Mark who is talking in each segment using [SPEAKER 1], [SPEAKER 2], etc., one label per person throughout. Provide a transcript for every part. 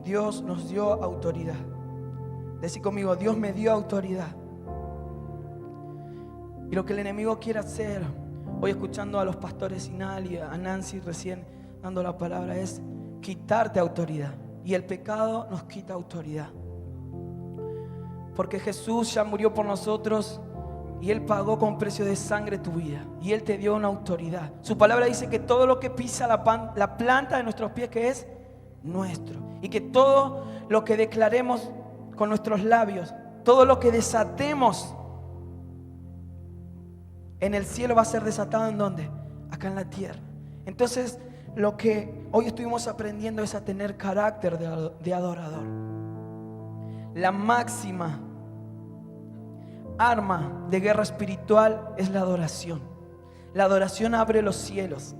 [SPEAKER 1] Dios nos dio autoridad. Decí conmigo, Dios me dio autoridad. Y lo que el enemigo quiere hacer, hoy escuchando a los pastores Sinal y a Nancy recién dando la palabra, es quitarte autoridad. Y el pecado nos quita autoridad. Porque Jesús ya murió por nosotros y Él pagó con precio de sangre tu vida. Y Él te dio una autoridad. Su palabra dice que todo lo que pisa la planta de nuestros pies, que es nuestro. Y que todo lo que declaremos con nuestros labios, todo lo que desatemos en el cielo va a ser desatado ¿en dónde? Acá en la tierra. Entonces lo que hoy estuvimos aprendiendo es a tener carácter de adorador. La máxima arma de guerra espiritual es la adoración. La adoración abre los cielos.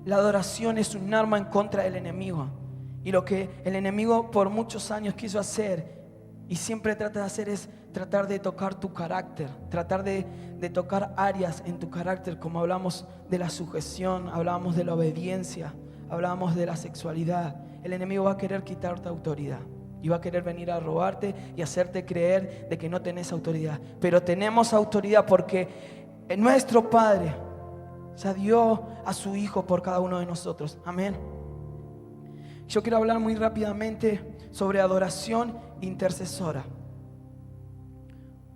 [SPEAKER 1] La adoración es un arma en contra del enemigo. Y lo que el enemigo por muchos años quiso hacer y siempre trata de hacer es tratar de tocar tu carácter, tratar de tocar áreas en tu carácter, como hablamos de la sujeción, hablábamos de la obediencia, hablábamos de la sexualidad. El enemigo va a querer quitarte autoridad y va a querer venir a robarte y hacerte creer de que no tenés autoridad. Pero tenemos autoridad porque nuestro Padre ya dio a su Hijo por cada uno de nosotros. Amén. Yo quiero hablar muy rápidamente sobre adoración intercesora.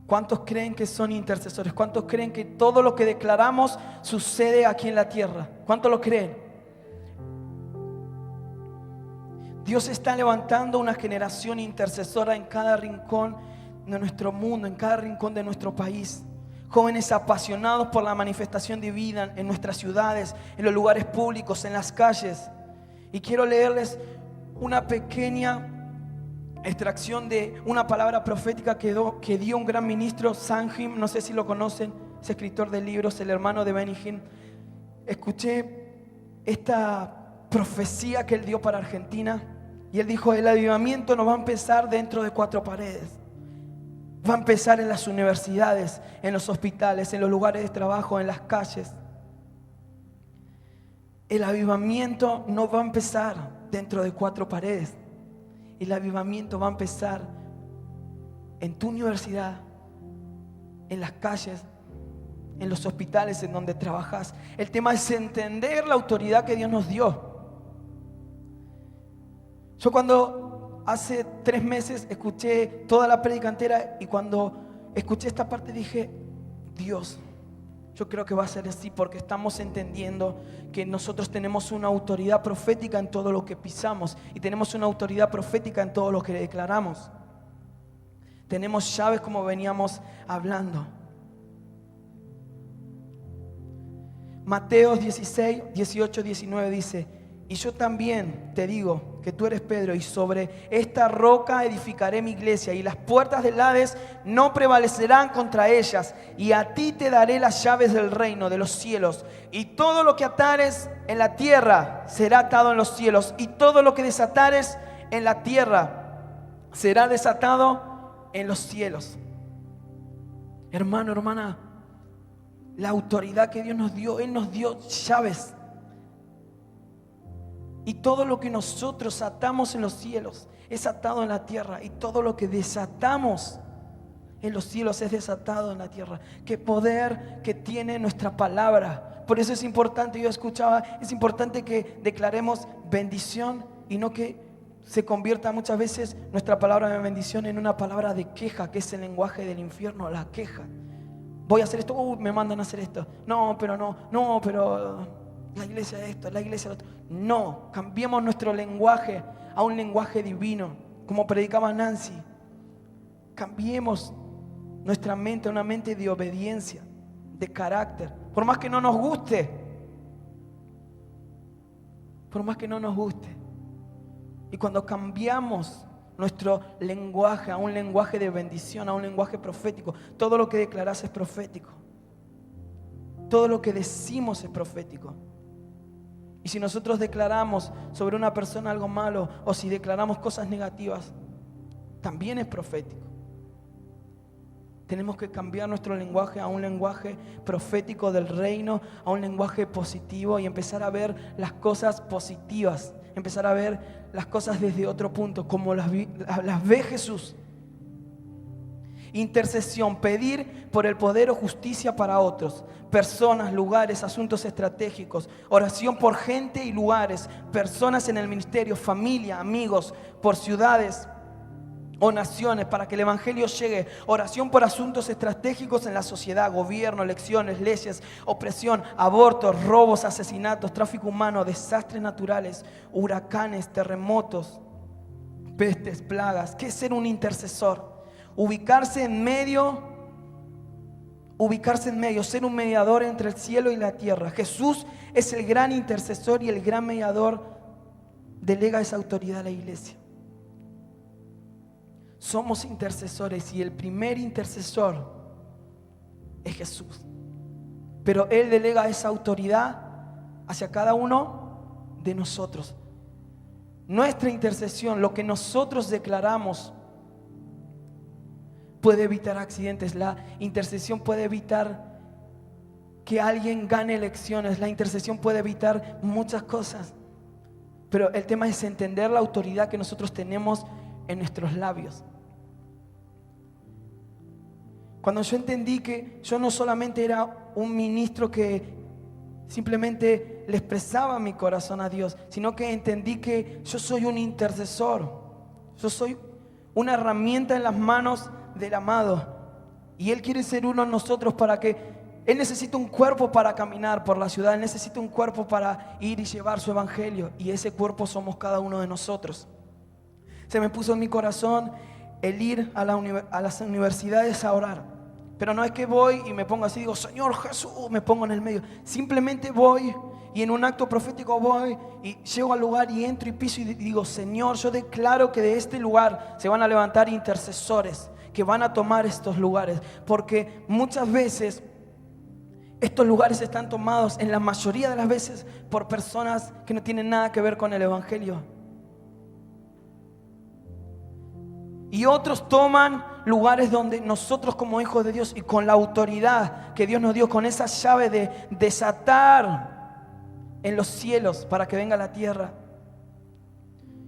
[SPEAKER 1] ¿Cuántos creen que son intercesores? ¿Cuántos creen que todo lo que declaramos sucede aquí en la tierra? ¿Cuántos lo creen? Dios está levantando una generación intercesora en cada rincón de nuestro mundo, en cada rincón de nuestro país. Jóvenes apasionados por la manifestación divina en nuestras ciudades, en los lugares públicos, en las calles. Y quiero leerles una pequeña extracción de una palabra profética que dio un gran ministro, Sanhim, no sé si lo conocen, es escritor de libros, el hermano de Benny Hinn. Escuché esta profecía que él dio para Argentina y él dijo: el avivamiento no va a empezar dentro de cuatro paredes, va a empezar en las universidades, en los hospitales, en los lugares de trabajo, en las calles. El avivamiento no va a empezar dentro de cuatro paredes. El avivamiento va a empezar en tu universidad, en las calles, en los hospitales en donde trabajas. El tema es entender la autoridad que Dios nos dio. Yo cuando hace 3 meses escuché toda la prédica entera y cuando escuché esta parte dije: Dios, yo creo que va a ser así porque estamos entendiendo que nosotros tenemos una autoridad profética en todo lo que pisamos y tenemos una autoridad profética en todo lo que declaramos. Tenemos llaves como veníamos hablando. Mateo 16, 18, 19 dice: y yo también te digo que tú eres Pedro, y sobre esta roca edificaré mi iglesia, y las puertas del Hades no prevalecerán contra ellas. Y a ti te daré las llaves del reino de los cielos. Y todo lo que atares en la tierra será atado en los cielos, y todo lo que desatares en la tierra será desatado en los cielos. Hermano, hermana, la autoridad que Dios nos dio, Él nos dio llaves. Y todo lo que nosotros atamos en los cielos es atado en la tierra. Y todo lo que desatamos en los cielos es desatado en la tierra. Qué poder que tiene nuestra palabra. Por eso es importante, yo escuchaba, es importante que declaremos bendición y no que se convierta muchas veces nuestra palabra de bendición en una palabra de queja, que es el lenguaje del infierno, la queja. Voy a hacer esto, me mandan a hacer esto. No, pero la iglesia de esto, la iglesia de otro. No, cambiemos nuestro lenguaje a un lenguaje divino, como predicaba Nancy. Cambiemos nuestra mente a una mente de obediencia, de carácter. Por más que no nos guste, por más que no nos guste. Y cuando cambiamos nuestro lenguaje a un lenguaje de bendición, a un lenguaje profético, todo lo que declaras es profético. Todo lo que decimos es profético. Y si nosotros declaramos sobre una persona algo malo, o si declaramos cosas negativas, también es profético. Tenemos que cambiar nuestro lenguaje a un lenguaje profético del reino, a un lenguaje positivo y empezar a ver las cosas positivas, empezar a ver las cosas desde otro punto, como las ve Jesús. Intercesión, pedir por el poder o justicia para otros, personas, lugares, asuntos estratégicos. Oración por gente y lugares, personas en el ministerio, familia, amigos, por ciudades o naciones para que el evangelio llegue. Oración por asuntos estratégicos en la sociedad, gobierno, elecciones, leyes, opresión, abortos, robos, asesinatos, tráfico humano, desastres naturales, huracanes, terremotos, pestes, plagas. ¿Qué es ser un intercesor? Ubicarse en medio, ser un mediador entre el cielo y la tierra. Jesús es el gran intercesor y el gran mediador. Delega esa autoridad a la iglesia. Somos intercesores y el primer intercesor es Jesús. Pero Él delega esa autoridad hacia cada uno de nosotros. Nuestra intercesión, lo que nosotros declaramos, puede evitar accidentes. La intercesión puede evitar que alguien gane elecciones. La intercesión puede evitar muchas cosas. Pero el tema es entender la autoridad que nosotros tenemos en nuestros labios. Cuando yo entendí que yo no solamente era un ministro que simplemente le expresaba mi corazón a Dios, sino que entendí que yo soy un intercesor. Yo soy una herramienta en las manos del amado. Y Él quiere ser uno de nosotros para que Él necesita un cuerpo para caminar por la ciudad. Él necesita un cuerpo para ir y llevar su evangelio. Y ese cuerpo somos cada uno de nosotros. Se me puso en mi corazón el ir a las universidades a orar. Pero no es que voy y me pongo así, digo, Señor Jesús, me pongo en el medio. Simplemente voy y en un acto profético voy y llego al lugar y entro y piso y digo, Señor, yo declaro que de este lugar se van a levantar intercesores que van a tomar estos lugares. Porque muchas veces estos lugares están tomados, en la mayoría de las veces, por personas que no tienen nada que ver con el evangelio. Y otros toman lugares donde nosotros como hijos de Dios y con la autoridad que Dios nos dio, con esa llave de desatar en los cielos para que venga la tierra.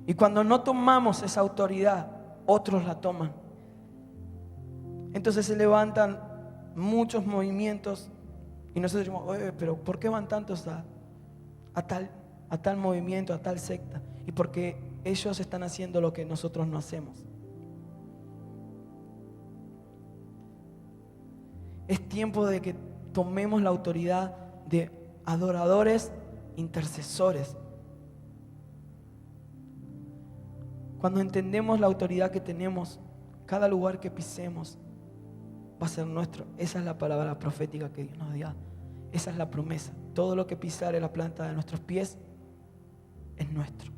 [SPEAKER 1] Y cuando no tomamos esa autoridad, otros la toman. Entonces se levantan muchos movimientos y nosotros decimos, oye, pero ¿por qué van tantos a tal movimiento, a tal secta? Y porque ellos están haciendo lo que nosotros no hacemos. Es tiempo de que tomemos la autoridad de adoradores, intercesores. Cuando entendemos la autoridad que tenemos, cada lugar que pisemos va a ser nuestro. Esa es la palabra profética que Dios nos dio. Esa es la promesa. Todo lo que pisare la planta de nuestros pies es nuestro.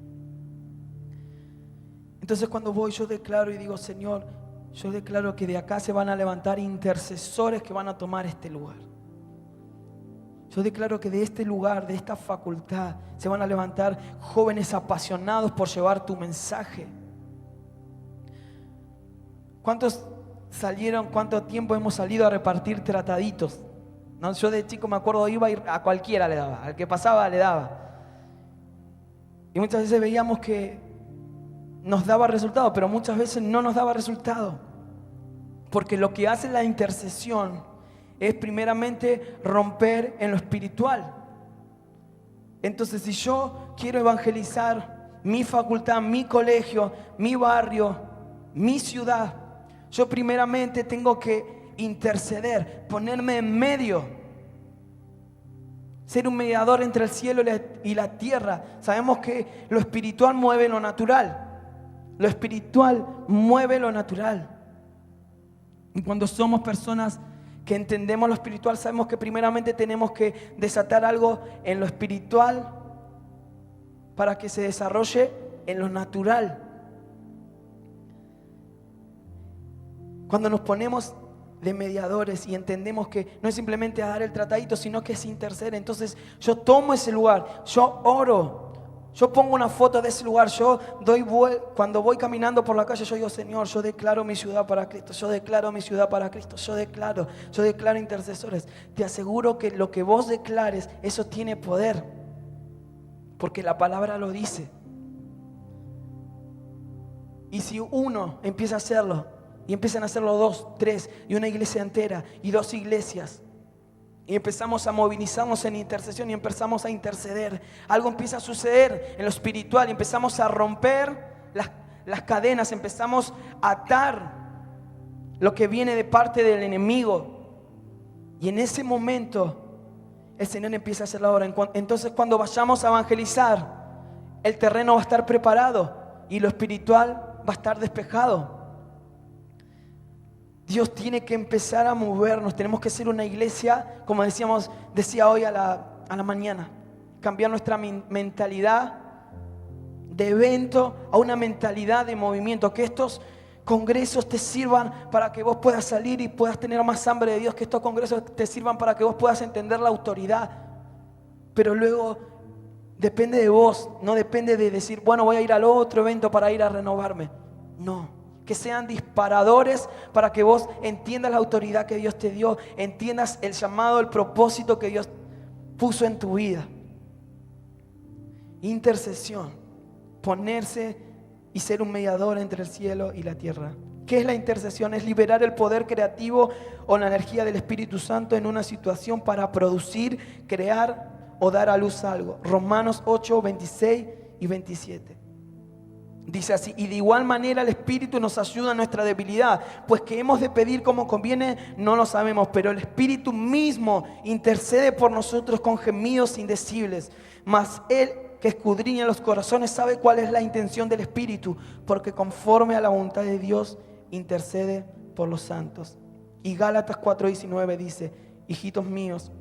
[SPEAKER 1] Entonces cuando voy yo declaro y digo, Señor, yo declaro que de acá se van a levantar intercesores que van a tomar este lugar. Yo declaro que de este lugar, de esta facultad, se van a levantar jóvenes apasionados por llevar tu mensaje. ¿Cuántos salieron, cuánto tiempo hemos salido a repartir trataditos? ¿No? Yo de chico me acuerdo, iba y a cualquiera le daba, al que pasaba le daba. Y muchas veces veíamos que nos daba resultado, pero muchas veces no nos daba resultado. Porque lo que hace la intercesión es primeramente romper en lo espiritual. Entonces, si yo quiero evangelizar mi facultad, mi colegio, mi barrio, mi ciudad, yo primeramente tengo que interceder, ponerme en medio, ser un mediador entre el cielo y la tierra. Sabemos que lo espiritual mueve lo natural. Lo espiritual mueve lo natural. Y cuando somos personas que entendemos lo espiritual, sabemos que primeramente tenemos que desatar algo en lo espiritual para que se desarrolle en lo natural. Cuando nos ponemos de mediadores y entendemos que no es simplemente dar el tratadito, sino que es interceder, entonces yo tomo ese lugar, yo oro Yo pongo una foto de ese lugar, cuando voy caminando por la calle, yo digo, Señor, yo declaro mi ciudad para Cristo, yo declaro mi ciudad para Cristo, yo declaro intercesores. Te aseguro que lo que vos declares, eso tiene poder, porque la palabra lo dice. Y si uno empieza a hacerlo, y empiezan a hacerlo 2, 3, y una iglesia entera, y 2 iglesias, y empezamos a movilizarnos en intercesión y empezamos a interceder, algo empieza a suceder en lo espiritual y empezamos a romper las cadenas, empezamos a atar lo que viene de parte del enemigo. Y en ese momento el Señor empieza a hacer la obra. Entonces cuando vayamos a evangelizar, el terreno va a estar preparado y lo espiritual va a estar despejado. Dios tiene que empezar a movernos. Tenemos que ser una iglesia, como decía hoy a la mañana, cambiar nuestra mentalidad de evento a una mentalidad de movimiento. Que estos congresos te sirvan para que vos puedas salir y puedas tener más hambre de Dios. Que estos congresos te sirvan para que vos puedas entender la autoridad. Pero luego depende de vos, no depende de decir, bueno, voy a ir al otro evento para ir a renovarme. No. Que sean disparadores para que vos entiendas la autoridad que Dios te dio, entiendas el llamado, el propósito que Dios puso en tu vida. Intercesión, ponerse y ser un mediador entre el cielo y la tierra. ¿Qué es la intercesión? Es liberar el poder creativo o la energía del Espíritu Santo en una situación para producir, crear o dar a luz algo. Romanos 8, 26 y 27. Dice así: y de igual manera el Espíritu nos ayuda en nuestra debilidad, pues que hemos de pedir como conviene no lo sabemos, pero el Espíritu mismo intercede por nosotros con gemidos indecibles. Mas Él que escudriña los corazones sabe cuál es la intención del Espíritu, porque conforme a la voluntad de Dios intercede por los santos. Y Gálatas 4:19 dice: hijitos míos,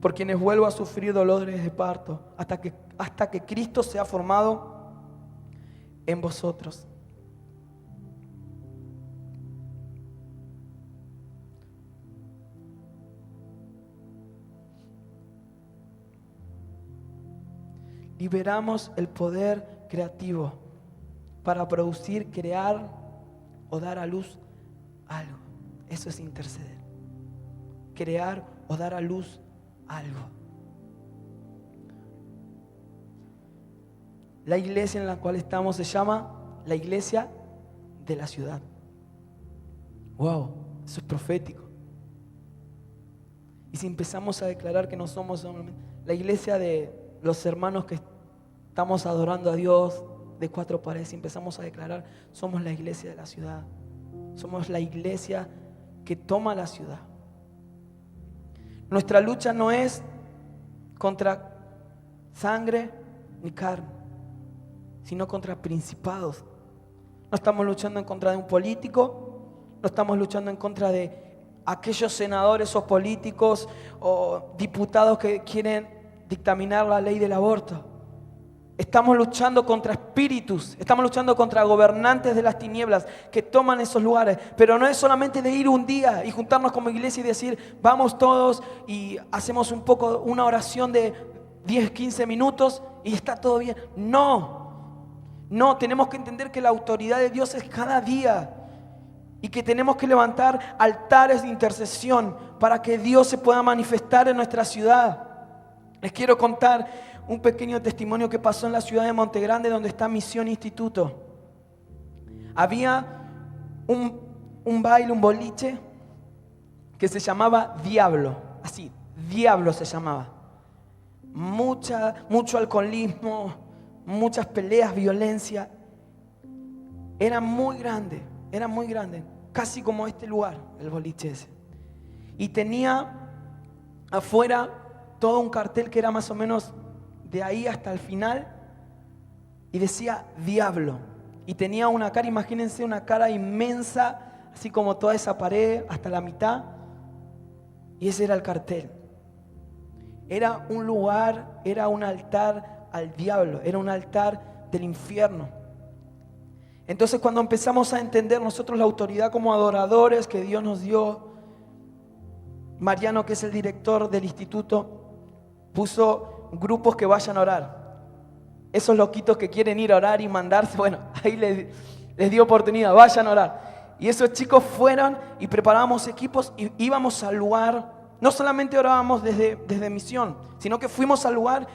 [SPEAKER 1] por quienes vuelvo a sufrir dolores de parto hasta que Cristo sea formado en vosotros. Liberamos el poder creativo para producir, crear o dar a luz algo. Eso es interceder. Crear o dar a luz algo. La iglesia en la cual estamos se llama la iglesia de la ciudad. Wow, eso es profético. Y si empezamos a declarar que no somos la iglesia de los hermanos que estamos adorando a Dios de 4 paredes, y empezamos a declarar, somos la iglesia de la ciudad. Somos la iglesia que toma la ciudad. Nuestra lucha no es contra sangre ni carne, sino contra principados. No estamos luchando en contra de un político, no estamos luchando en contra de aquellos senadores o políticos o diputados que quieren dictaminar la ley del aborto. Estamos luchando contra espíritus, estamos luchando contra gobernantes de las tinieblas que toman esos lugares. Pero no es solamente de ir un día y juntarnos como iglesia y decir, vamos todos y hacemos una oración de 10, 15 minutos y está todo bien. No, tenemos que entender que la autoridad de Dios es cada día y que tenemos que levantar altares de intercesión para que Dios se pueda manifestar en nuestra ciudad. Les quiero contar un pequeño testimonio que pasó en la ciudad de Monte Grande, donde está Misión Instituto. Había un baile, un boliche que se llamaba Diablo, así, Diablo se llamaba. Mucho alcoholismo, muchas peleas, violencia. Era muy grande, casi como este lugar, el boliche ese. Y tenía afuera todo un cartel que era más o menos de ahí hasta el final y decía Diablo. Y tenía una cara, imagínense, una cara inmensa, así como toda esa pared hasta la mitad. Y ese era el cartel. Era un lugar, era un altar al diablo, era un altar del infierno. Entonces, cuando empezamos a entender nosotros la autoridad como adoradores que Dios nos dio, Mariano, que es el director del instituto, puso grupos que vayan a orar. esos loquitos que quieren ir a orar y mandarse, bueno, ahí les dio oportunidad, vayan a orar. Y esos chicos fueron y preparábamos equipos y íbamos al lugar. No solamente orábamos desde misión, sino que fuimos al lugar,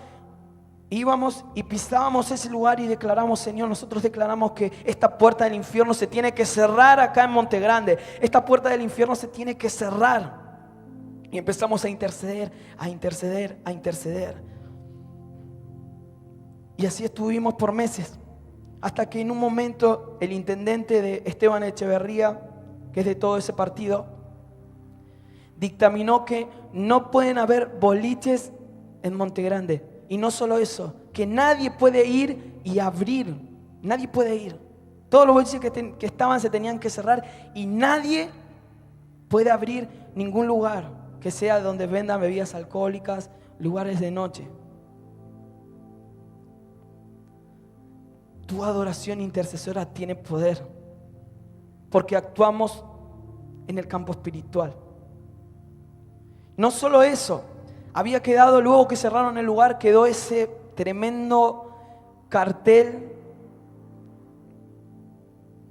[SPEAKER 1] íbamos y pisábamos ese lugar y declaramos: Señor, nosotros declaramos que esta puerta del infierno se tiene que cerrar acá en Monte Grande. Esta puerta del infierno se tiene que cerrar. Y empezamos a interceder, a interceder, a interceder. Y así estuvimos por meses, hasta que en un momento el intendente de Esteban Echeverría, que es de todo ese partido, dictaminó que no pueden haber boliches en Monte Grande. Y no solo eso, que nadie puede ir y abrir, nadie puede ir. Todos los boliches que estaban se tenían que cerrar y nadie puede abrir ningún lugar que sea donde vendan bebidas alcohólicas, lugares de noche. Tu adoración intercesora tiene poder, porque actuamos en el campo espiritual. No solo eso, había quedado, luego que cerraron el lugar, quedó ese tremendo cartel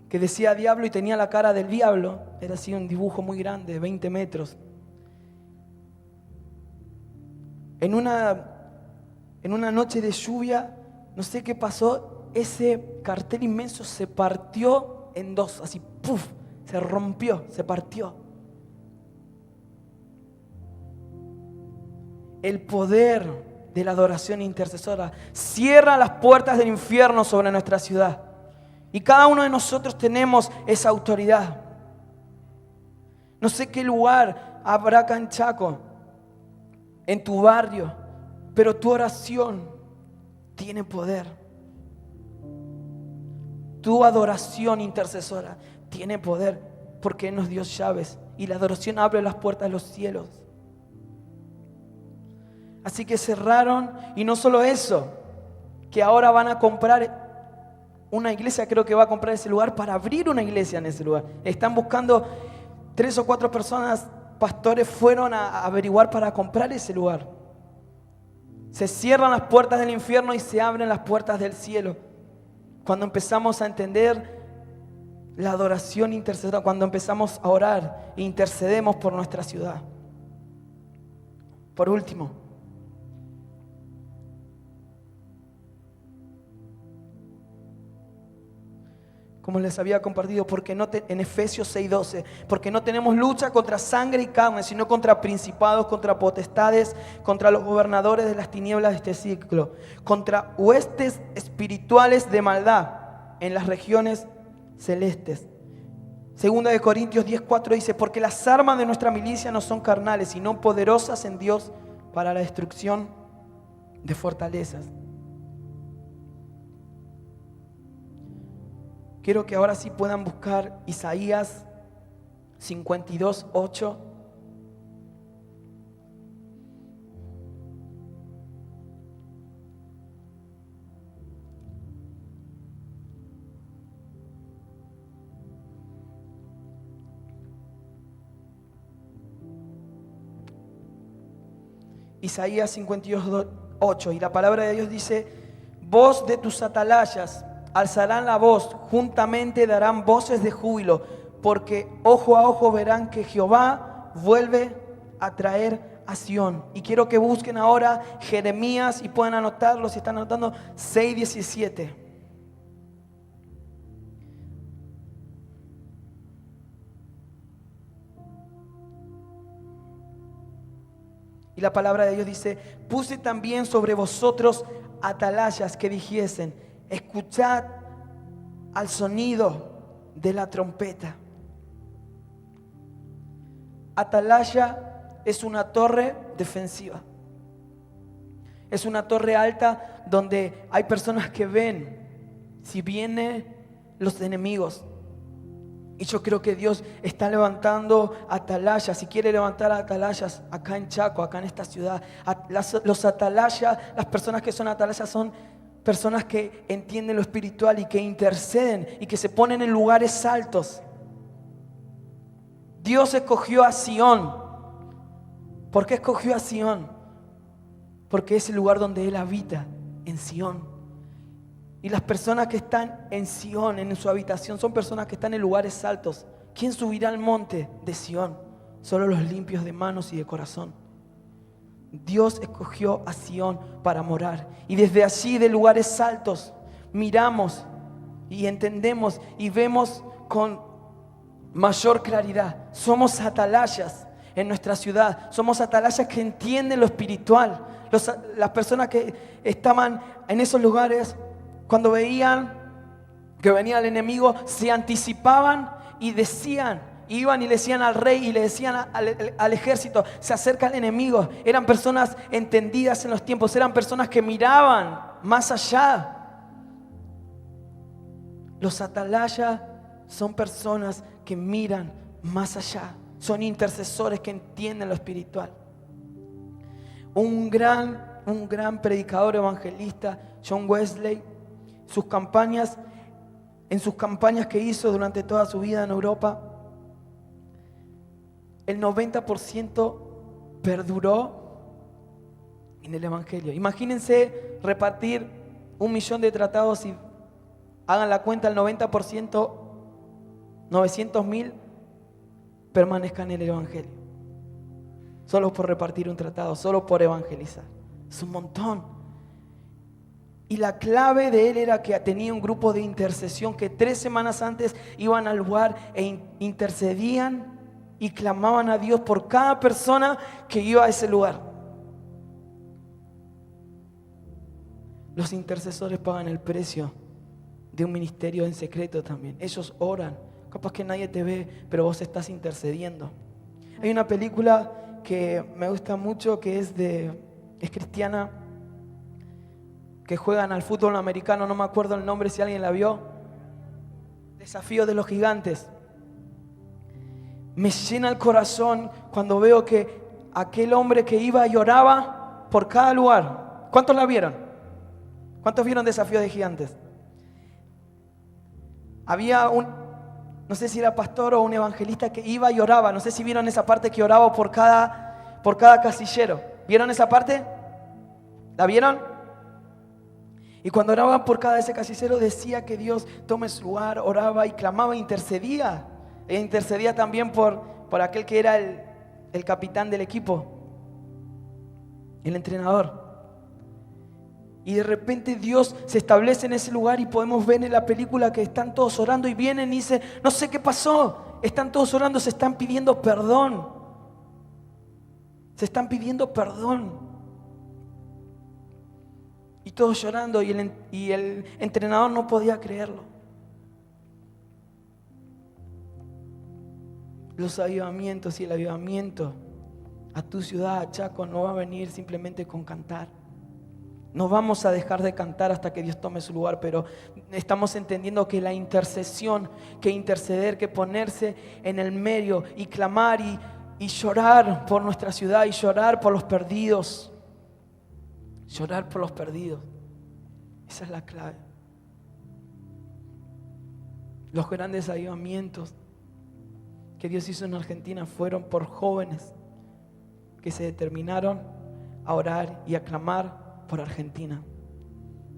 [SPEAKER 1] que decía diablo y tenía la cara del diablo. Era así un dibujo muy grande, de 20 metros. En una noche de lluvia, no sé qué pasó, ese cartel inmenso se partió en dos, así, ¡puf! Se rompió, se partió. El poder de la adoración intercesora cierra las puertas del infierno sobre nuestra ciudad. Y cada uno de nosotros tenemos esa autoridad. No sé qué lugar habrá acá en Chaco, en tu barrio, pero tu oración tiene poder. Tu adoración intercesora tiene poder, porque Él nos dio llaves y la adoración abre las puertas de los cielos. Así que cerraron, y no solo eso, que ahora van a comprar una iglesia, creo que va a comprar ese lugar para abrir una iglesia en ese lugar. Están buscando 3 o 4 personas, pastores fueron a averiguar para comprar ese lugar. Se cierran las puertas del infierno y se abren las puertas del cielo. Cuando empezamos a entender la adoración intercesora, cuando empezamos a orar e intercedemos por nuestra ciudad. Por último, como les había compartido, en Efesios 6:12, porque no tenemos lucha contra sangre y carne, sino contra principados, contra potestades, contra los gobernadores de las tinieblas de este siglo, contra huestes espirituales de maldad en las regiones celestes. Segunda de Corintios 10:4 dice: porque las armas de nuestra milicia no son carnales, sino poderosas en Dios para la destrucción de fortalezas. Quiero que ahora sí puedan buscar Isaías 52:8. Isaías 52:8, y la palabra de Dios dice: voz de tus atalayas alzarán la voz, juntamente darán voces de júbilo, porque ojo a ojo verán que Jehová vuelve a traer a Sión. Y quiero que busquen ahora Jeremías, y pueden anotarlo si están anotando, 6:17. Y la palabra de Dios dice: puse también sobre vosotros atalayas que dijesen: escuchad al sonido de la trompeta. Atalaya es una torre defensiva. Es una torre alta donde hay personas que ven si vienen los enemigos. Y yo creo que Dios está levantando atalayas, si quiere levantar atalayas acá en Chaco, acá en esta ciudad. Los atalayas, las personas que son atalayas son personas que entienden lo espiritual y que interceden y que se ponen en lugares altos. Dios escogió a Sión. ¿Por qué escogió a Sión? Porque es el lugar donde Él habita, en Sión. Y las personas que están en Sión, en su habitación, son personas que están en lugares altos. ¿Quién subirá al monte de Sión? Solo los limpios de manos y de corazón. Dios escogió a Sión para morar. Y desde allí, de lugares altos, miramos y entendemos y vemos con mayor claridad. Somos atalayas en nuestra ciudad. Somos atalayas que entienden lo espiritual. Las personas que estaban en esos lugares, cuando veían que venía el enemigo, se anticipaban y decían, iban y le decían al rey y le decían al ejército: se acerca el enemigo. Eran personas entendidas en los tiempos, eran personas que miraban más allá. Los atalayas son personas que miran más allá, son intercesores que entienden lo espiritual. Un gran predicador evangelista, John Wesley, en sus campañas que hizo durante toda su vida en Europa, el 90% perduró en el evangelio. Imagínense repartir 1 millón de tratados y hagan la cuenta, el 90%, 900.000 permanezcan en el evangelio. Solo por repartir un tratado, solo por evangelizar. Es un montón. Y la clave de él era que tenía un grupo de intercesión que 3 semanas antes iban al lugar e intercedían y clamaban a Dios por cada persona que iba a ese lugar. Los intercesores pagan el precio de un ministerio en secreto también. Ellos oran. Capaz que nadie te ve, pero vos estás intercediendo. Hay una película que me gusta mucho que es cristiana, que juegan al fútbol americano, no me acuerdo el nombre si alguien la vio. Desafío de los gigantes. Me llena el corazón cuando veo que aquel hombre que iba lloraba por cada lugar. ¿Cuántos la vieron? ¿Cuántos vieron Desafío de Gigantes? Había no sé si era pastor o un evangelista que iba y lloraba. No sé si vieron esa parte que oraba por cada casillero. ¿Vieron esa parte? ¿La vieron? Y cuando oraba por cada ese casillero decía que Dios tome su lugar, oraba y clamaba, intercedía. E intercedía también por aquel que era el capitán del equipo, el entrenador. Y de repente Dios se establece en ese lugar y podemos ver en la película que están todos orando y vienen y dicen: no sé qué pasó, están todos orando, se están pidiendo perdón. Se están pidiendo perdón. Y todos llorando y el entrenador no podía creerlo. Los avivamientos y el avivamiento a tu ciudad, a Chaco, no va a venir simplemente con cantar. No vamos a dejar de cantar hasta que Dios tome su lugar, pero estamos entendiendo que la intercesión, que interceder, que ponerse en el medio y clamar y llorar por nuestra ciudad y llorar por los perdidos. Llorar por los perdidos. Esa es la clave. Los grandes avivamientos que Dios hizo en Argentina fueron por jóvenes que se determinaron a orar y a clamar por Argentina.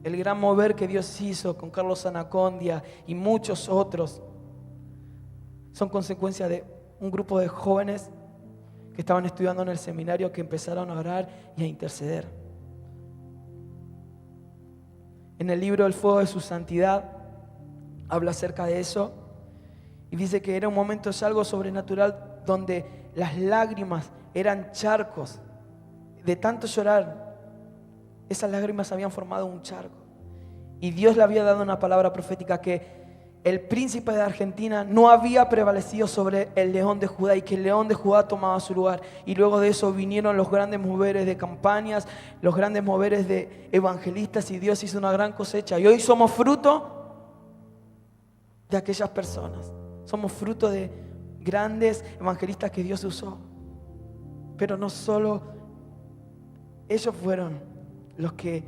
[SPEAKER 1] El gran mover que Dios hizo con Carlos Anacondia y muchos otros son consecuencia de un grupo de jóvenes que estaban estudiando en el seminario, que empezaron a orar y a interceder. En el libro El fuego de su santidad habla acerca de eso y dice que era un momento, es algo sobrenatural, donde las lágrimas eran charcos. De tanto llorar, esas lágrimas habían formado un charco. Y Dios le había dado una palabra profética, que el príncipe de Argentina no había prevalecido sobre el león de Judá y que el león de Judá tomaba su lugar. Y luego de eso vinieron los grandes moveres de campañas, los grandes moveres de evangelistas, y Dios hizo una gran cosecha. Y hoy somos fruto de aquellas personas. Somos fruto de grandes evangelistas que Dios usó. Pero no solo ellos fueron los que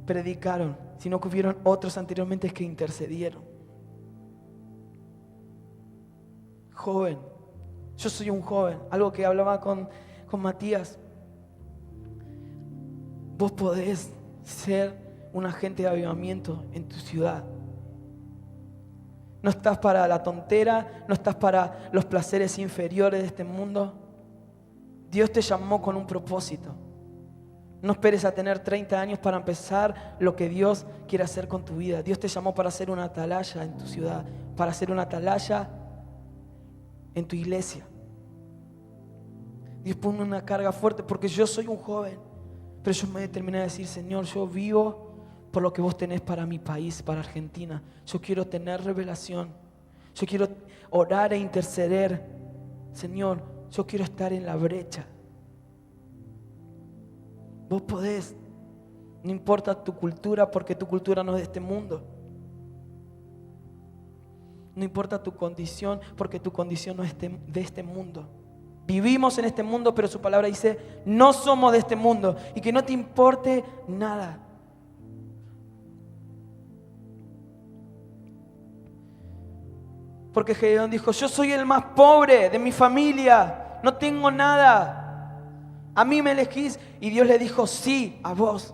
[SPEAKER 1] predicaron, sino que hubieron otros anteriormente que intercedieron. Joven, yo soy un joven, algo que hablaba con Matías. Vos podés ser un agente de avivamiento en tu ciudad. No estás para la tontera, no estás para los placeres inferiores de este mundo. Dios te llamó con un propósito. No esperes a tener 30 años para empezar lo que Dios quiere hacer con tu vida. Dios te llamó para hacer una atalaya en tu ciudad, para hacer una atalaya en tu iglesia. Dios pone una carga fuerte porque yo soy un joven, pero yo me determiné a decir: Señor, yo vivo por lo que vos tenés para mi país, para Argentina. Yo quiero tener revelación. Yo quiero orar e interceder. Señor, yo quiero estar en la brecha. Vos podés. No importa tu cultura, porque tu cultura no es de este mundo. No importa tu condición, porque tu condición no es de este mundo. Vivimos en este mundo, pero su palabra dice: no somos de este mundo. Y que no te importe nada. Porque Gedeón dijo: yo soy el más pobre de mi familia, no tengo nada. A mí me elegís. Y Dios le dijo: sí, a vos.